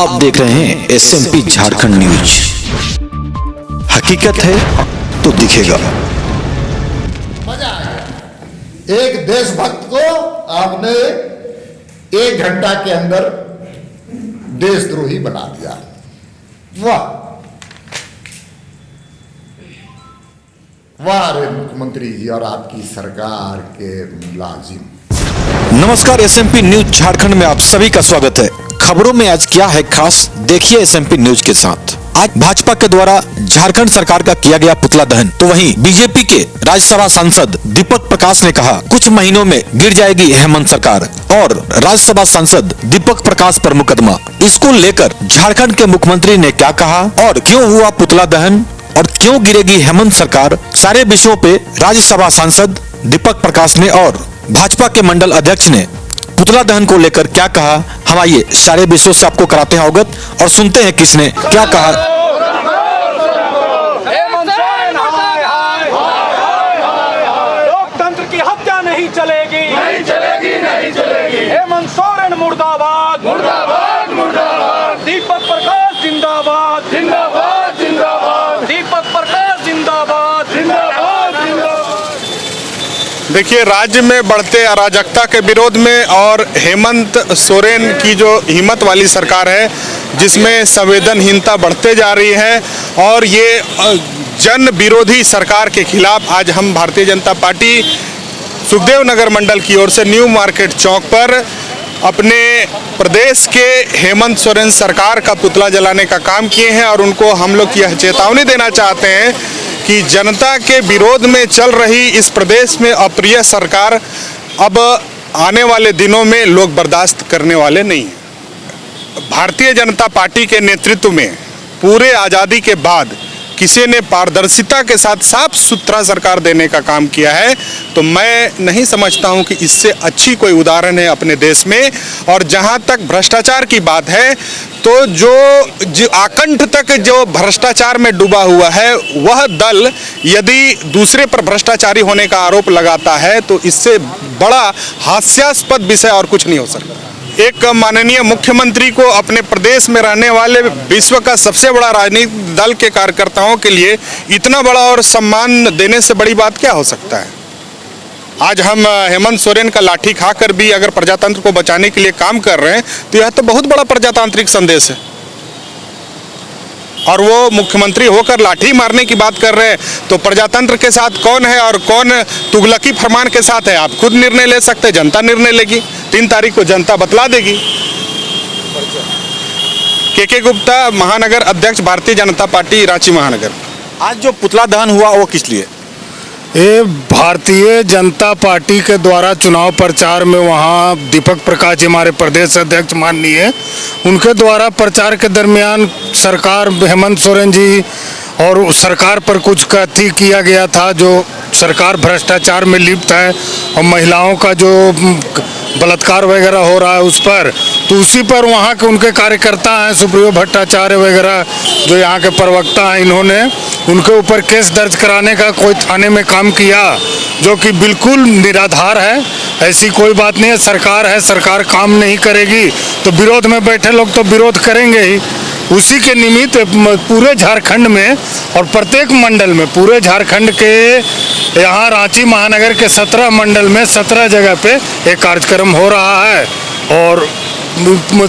आप देख रहे हैं एसएमपी झारखंड न्यूज। हकीकत है तो दिखेगा। मजा आएगा। एक देशभक्त को आपने 1 घंटा के अंदर देशद्रोही बना दिया। वाह वाह रे मुख्यमंत्री जी और आपकी सरकार के मुलाजिम। नमस्कार, एसएमपी न्यूज झारखंड में आप सभी का स्वागत है। खबरों में आज क्या है खास, देखिए एसएमपी न्यूज के साथ। आज भाजपा के द्वारा झारखंड सरकार का किया गया पुतला दहन, तो वहीं बीजेपी के राज्यसभा सांसद दीपक प्रकाश ने कहा कुछ महीनों में गिर जाएगी हेमंत सरकार, और राज्यसभा सांसद दीपक प्रकाश पर मुकदमा। इसको लेकर झारखंड के मुख्यमंत्री ने क्या कहा और क्यों हुआ पुतला दहन और क्यों गिरेगी हेमंत सरकार, सारे विषयों पे राज्यसभा सांसद दीपक प्रकाश ने और भाजपा के मंडल अध्यक्ष ने पुतला दहन को लेकर क्या कहा, हम आइए सारे विषयों से आपको कराते हैं अवगत और सुनते हैं किसने क्या कहा। लोकतंत्र की हत्या नहीं चलेगी, नहीं चलेगी, नहीं चलेगी। हेमंत सोरेन मुर्दाबाद, मुर्दाबाद, मुर्दाबाद। दीपक प्रकाश जिंदाबाद, जिंदाबाद, जिंदाबाद। दीपक प्रकाश जिंदाबाद, जिंदाबाद, जिंदाबाद। देखिए, राज्य में बढ़ते अराजकता के विरोध में और हेमंत सोरेन की जो हिम्मत वाली सरकार है जिसमें संवेदनहीनता बढ़ते जा रही है, और ये जन विरोधी सरकार के खिलाफ आज हम भारतीय जनता पार्टी सुखदेव नगर मंडल की ओर से न्यू मार्केट चौक पर अपने प्रदेश के हेमंत सोरेन सरकार का पुतला जलाने का काम किए हैं। और उनको हम लोग यह चेतावनी देना चाहते हैं कि जनता के विरोध में चल रही इस प्रदेश में अप्रिय सरकार अब आने वाले दिनों में लोग बर्दाश्त करने वाले नहीं हैं। भारतीय जनता पार्टी के नेतृत्व में पूरे आज़ादी के बाद किसी ने पारदर्शिता के साथ साफ सुथरा सरकार देने का काम किया है, तो मैं नहीं समझता हूं कि इससे अच्छी कोई उदाहरण है अपने देश में। और जहां तक भ्रष्टाचार की बात है, तो जो आकंठ तक जो भ्रष्टाचार में डूबा हुआ है वह दल यदि दूसरे पर भ्रष्टाचारी होने का आरोप लगाता है तो इससे बड़ा हास्यास्पद विषय और कुछ नहीं हो सकता। एक माननीय मुख्यमंत्री को अपने प्रदेश में रहने वाले विश्व का सबसे बड़ा राजनीतिक दल के कार्यकर्ताओं के लिए इतना बड़ा और सम्मान देने से बड़ी बात क्या हो सकता है। आज हम हेमंत सोरेन का लाठी खाकर भी अगर प्रजातंत्र को बचाने के लिए काम कर रहे हैं तो यह तो बहुत बड़ा प्रजातांत्रिक संदेश है। और वो मुख्यमंत्री होकर लाठी मारने की बात कर रहे हैं, तो प्रजातंत्र के साथ कौन है और कौन तुगलकी फरमान के साथ है, आप खुद निर्णय ले सकते हैं। जनता निर्णय लेगी, 3 तारीख को जनता बतला देगी। के गुप्ता, महानगर अध्यक्ष, भारतीय जनता पार्टी, रांची महानगर। आज जो पुतला दहन हुआ वो किस लिए? ये भारतीय जनता पार्टी के द्वारा चुनाव प्रचार में वहाँ दीपक प्रकाश जी हमारे प्रदेश अध्यक्ष माननीय, उनके द्वारा प्रचार के दरमियान सरकार हेमंत सोरेन जी और सरकार पर कुछ कथी किया गया था, जो सरकार भ्रष्टाचार में लिप्त है और महिलाओं का जो बलात्कार वगैरह हो रहा है उस पर, तो उसी पर वहाँ के उनके कार्यकर्ता हैं सुप्रियो भट्टाचार्य वगैरह जो यहाँ के प्रवक्ता हैं, इन्होंने उनके ऊपर केस दर्ज कराने का कोई थाने में काम किया, जो कि बिल्कुल निराधार है। ऐसी कोई बात नहीं है। सरकार है, सरकार काम नहीं करेगी तो विरोध में बैठे लोग तो विरोध करेंगे ही। उसी के निमित्त पूरे झारखंड में और प्रत्येक मंडल में, पूरे झारखंड के यहाँ रांची महानगर के 17 मंडल में 17 जगह पे एक कार्यक्रम हो रहा है। और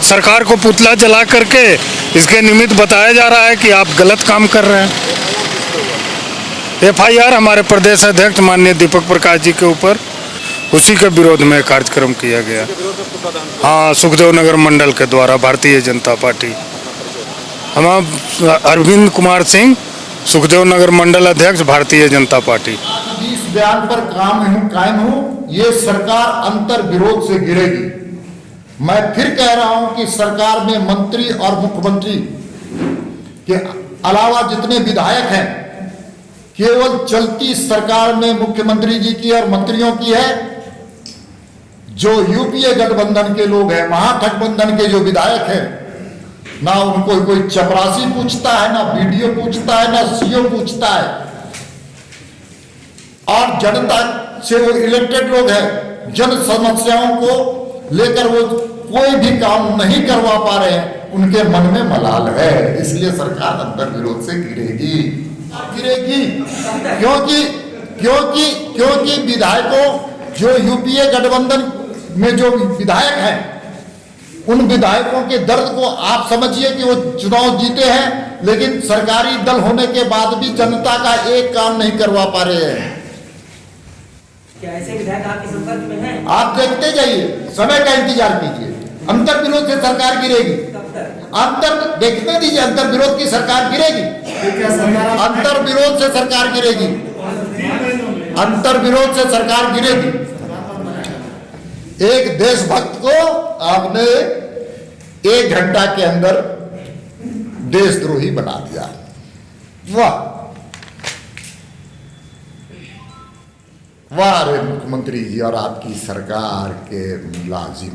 सरकार को पुतला जला करके इसके निमित्त बताया जा रहा है कि आप गलत काम कर रहे हैं। FIR हमारे प्रदेश अध्यक्ष माननीय दीपक प्रकाश जी के ऊपर, उसी के विरोध में कार्यक्रम किया गया। हाँ, सुखदेव नगर मंडल के द्वारा भारतीय जनता पार्टी, हम अरविंद कुमार सिंह, सुखदेव नगर मंडल अध्यक्ष, भारतीय जनता पार्टी। इस बयान पर कायम हूँ, ये सरकार अंतर विरोध से गिरेगी। मैं फिर कह रहा हूं कि सरकार में मंत्री और मुख्यमंत्री के अलावा जितने विधायक हैं, केवल चलती सरकार में मुख्यमंत्री जी की और मंत्रियों की है। जो यूपीए गठबंधन के लोग हैं, महागठबंधन के जो विधायक हैं, ना उनको कोई चपरासी पूछता है, ना बीडीओ पूछता है, ना सीओ पूछता है। और जनता से वो इलेक्टेड लोग हैं, जन समस्याओं को लेकर वो कोई भी काम नहीं करवा पा रहे हैं, उनके मन में मलाल है। इसलिए सरकार अंतर विरोध से गिरेगी। क्योंकि विधायकों, जो यूपीए गठबंधन में जो विधायक हैं, उन विधायकों के दर्द को आप समझिए कि वो चुनाव जीते हैं, लेकिन सरकारी दल होने के बाद भी जनता का एक काम नहीं करवा पा रहे हैं। क्या ऐसे विधायक आपके संपर्क में हैं? आप देखते जाइए, समय का इंतजार कीजिए। अंतर विरोध से सरकार गिरेगी। अंतर देखने दीजिए, अंतर विरोध की सरकार गिरेगी। अंतर विरोध से सरकार गिरेगी। अंतर विरोध से सरकार गिरेगी। एक देशभक्त को आपने 1 घंटा के अंदर देशद्रोही बना दिया। वाह वाह रे मुख्यमंत्री जी और आपकी सरकार के मुलाजिम।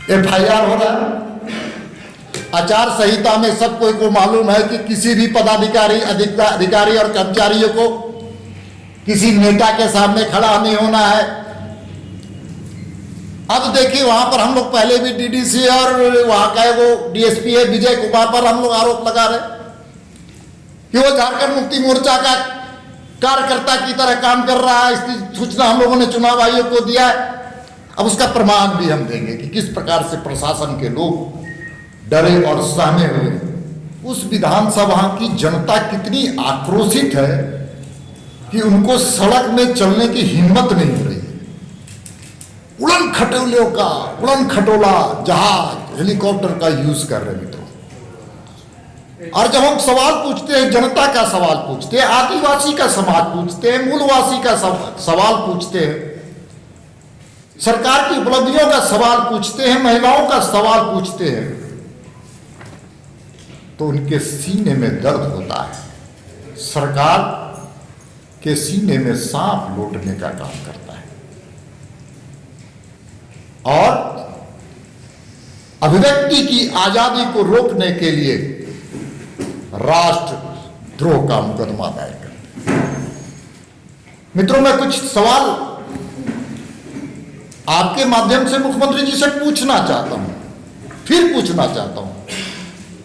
FIR हो रहा है। आचार संहिता में सब कोई को मालूम है कि किसी भी पदाधिकारी, अधिकारी और कर्मचारियों को किसी नेता के सामने खड़ा नहीं होना है। अब देखिए, वहां पर हम लोग पहले भी DDC और वहां का वो DSP है विजय कुमार पर हम लोग आरोप लगा रहे कि वो झारखंड मुक्ति मोर्चा का कार्यकर्ता की तरह काम कर रहा है। इसकी सूचना हम लोगों ने चुनाव आयोग को दिया है। अब उसका प्रमाण भी हम देंगे कि किस प्रकार से प्रशासन के लोग डरे और सहमे हुए। उस विधानसभा की जनता कितनी आक्रोशित है कि उनको सड़क में चलने की हिम्मत नहीं हो रही है। उड़न खटोला जहाज, हेलीकॉप्टर का यूज कर रहे मित्रों। और जब हम सवाल पूछते हैं, जनता का सवाल पूछते हैं, आदिवासी का समाज पूछते हैं, मूलवासी का सवाल पूछते हैं, सरकार की उपलब्धियों का सवाल पूछते हैं, महिलाओं का सवाल पूछते हैं, तो उनके सीने में दर्द होता है। सरकार के सीने में सांप लौटने का काम करता है और अभिव्यक्ति की आजादी को रोकने के लिए राष्ट्रद्रोह का मुकदमा दायर करते हैं। मित्रों, मैं कुछ सवाल आपके माध्यम से मुख्यमंत्री जी से पूछना चाहता हूं, फिर पूछना चाहता हूं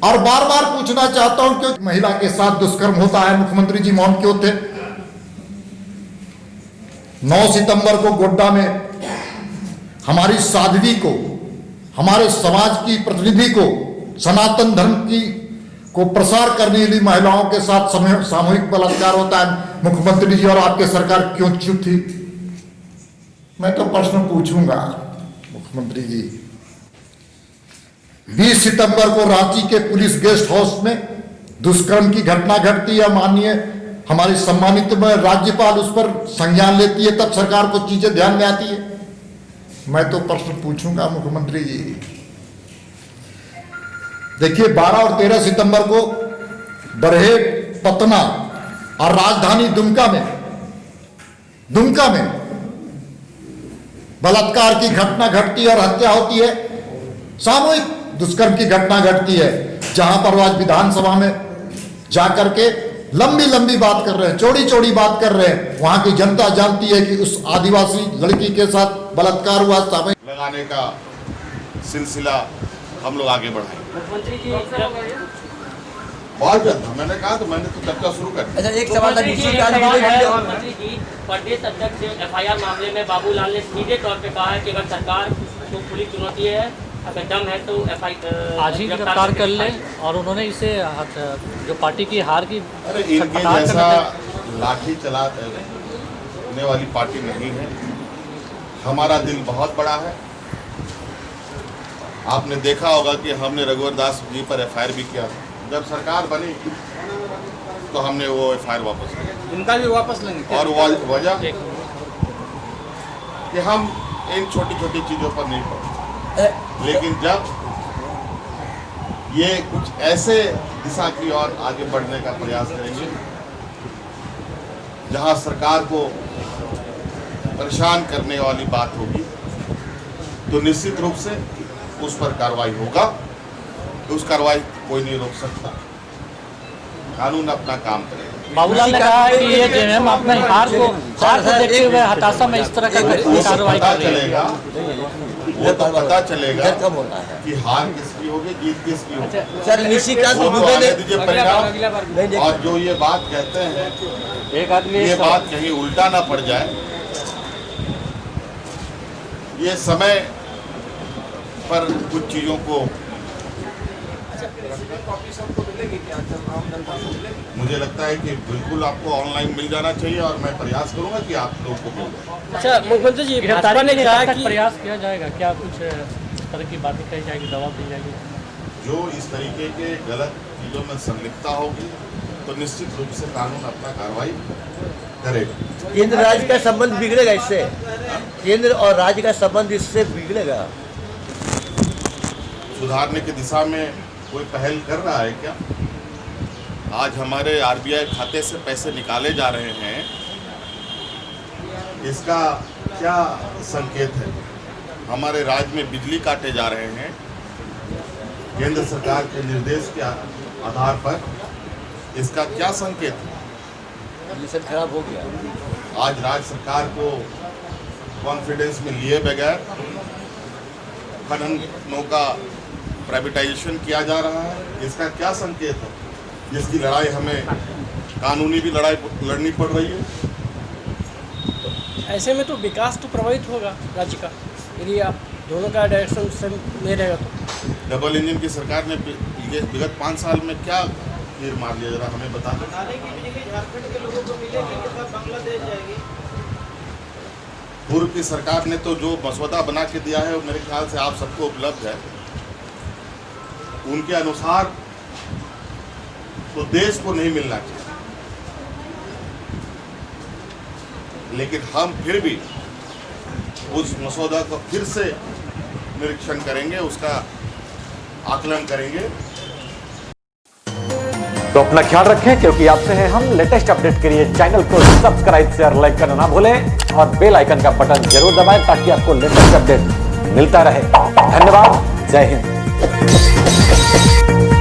और बार बार पूछना चाहता हूं, क्योंकि महिला के साथ दुष्कर्म होता है। मुख्यमंत्री जी मौन क्यों थे? 9 सितंबर को गोड्डा में हमारी साध्वी को, हमारे समाज की प्रतिनिधि को, सनातन धर्म की को प्रसार करने वाली महिलाओं के साथ सामूहिक बलात्कार होता है। मुख्यमंत्री जी और आपके सरकार क्यों चुप थी? मैं तो प्रश्न पूछूंगा मुख्यमंत्री जी। 20 सितंबर को रांची के पुलिस गेस्ट हाउस में दुष्कर्म की घटना घटती है। माननीय हमारी सम्मानित राज्यपाल उस पर संज्ञान लेती है, तब सरकार को चीजें ध्यान में आती है। मैं तो प्रश्न पूछूंगा मुख्यमंत्री जी। देखिए, 12 और 13 सितंबर को बरहेट, पटना और राजधानी दुमका में बलात्कार की घटना घटती है और हत्या होती है। सामूहिक दुष्कर्म की घटना घटती है, जहां पर आज विधानसभा में जाकर के लंबी बात कर रहे हैं, चौड़ी बात कर रहे हैं। वहां की जनता जानती है कि उस आदिवासी लड़की के साथ बलात्कार हुआ। सामूहिक लगाने का सिलसिला हम लोग आगे बढ़ाएंगे। मुख्यमंत्री जी बहुत जल्द मैंने कहा तो मैंने तो चर्चा शुरू कर दी। अच्छा, एक सवाल मुख्यमंत्री जी, प्रदेश अध्यक्ष FIR मामले में बाबूलाल ने सीधे तौर पे कहा है कि अगर सरकार को खुली चुनौती है, अगर दम है तो आज ही गिरफ्तार कर ले। और उन्होंने इसे जो पार्टी की हार की अरे इनके जैसा लाठी चलाने वाली पार्टी नहीं है। हमारा दिल बहुत बड़ा है। आपने देखा होगा कि हमने रघुवर दास जी पर FIR भी किया। जब सरकार बनी तो हमने वो FIR वापस लिया। इनका भी वापस लेंगे। और वजह कि हम इन छोटी चीज़ों पर नहीं पड़े, लेकिन जब ये कुछ ऐसे दिशा की ओर आगे बढ़ने का प्रयास करेंगे जहां सरकार को परेशान करने वाली बात होगी, तो निश्चित रूप से उस पर कार्रवाई होगा। तो उस कार्रवाई कोई नहीं रोक सकता, कानून अपना काम करेगा। बाबूलाल ने कहा है कि ये जेएमएम अपने हार को देखते हुए हताशा में इस तरह का कार्रवाई कर रही है। चलेगा वो तो पता चलेगा कि हार किसकी होगी, जीत किसकी होगी। सर निशिकांत वो तो दुबे आने ने दीजिए परिणाम। और जो ये बात कहते हैं, एक आदमी ये बात कहीं उल्टा ना पड़ जाए। ये समय पर कुछ चीजों को मुझे लगता है कि बिल्कुल आपको ऑनलाइन मिल जाना चाहिए और मैं प्रयास करूंगा कि आप लोगों को मिल जाए। अच्छा मुख्यमंत्री जी गिरफ्तारी भाजपा ने ने कहा कहा कि प्रयास किया जाएगा, क्या कुछ इस तरह की बातें कही जाएगी, दबाव दी जाएगी? जो इस तरीके के गलत चीजों में संलिप्तता होगी तो निश्चित रूप से कानून अपना कार्रवाई करेगा। केंद्र राज्य का संबंध बिगड़ेगा इससे, केंद्र और राज्य का संबंध इससे बिगड़ेगा। सुधारने की दिशा में कोई पहल कर रहा है क्या? आज हमारे आरबीआई खाते से पैसे निकाले जा रहे हैं, इसका क्या संकेत है? हमारे राज्य में बिजली काटे जा रहे हैं केंद्र सरकार के निर्देश के आधार पर, इसका क्या संकेत है? मिशन खराब हो गया। आज राज्य सरकार को कॉन्फिडेंस में लिए बगैर खननों का प्राइवेटाइजेशन किया जा रहा है, इसका क्या संकेत है? जिसकी लड़ाई हमें कानूनी भी लड़ाई लड़नी पड़ रही है। ऐसे में तो विकास तो प्रभावित होगा राज्य का, यदि आप दोनों का डायरेक्शन सेम नहीं रहेगा तो। डबल इंजन की सरकार ने विगत 5 साल में क्या तीर मार लिया, जरा हमें बता दें। पूर्व की सरकार ने तो जो मसौदा बना के दिया है वो मेरे ख्याल से आप सबको उपलब्ध है। उनके अनुसार तो देश को नहीं मिलना चाहिए, लेकिन हम फिर भी उस मसौदा को फिर से निरीक्षण करेंगे, उसका आकलन करेंगे। तो अपना ख्याल रखें, क्योंकि आपसे हैं हम। लेटेस्ट अपडेट के लिए चैनल को सब्सक्राइब शेयर लाइक करना ना भूलें और बेल आइकन का बटन जरूर दबाएं ताकि आपको लेटेस्ट अपडेट मिलता रहे। धन्यवाद। जय हिंद।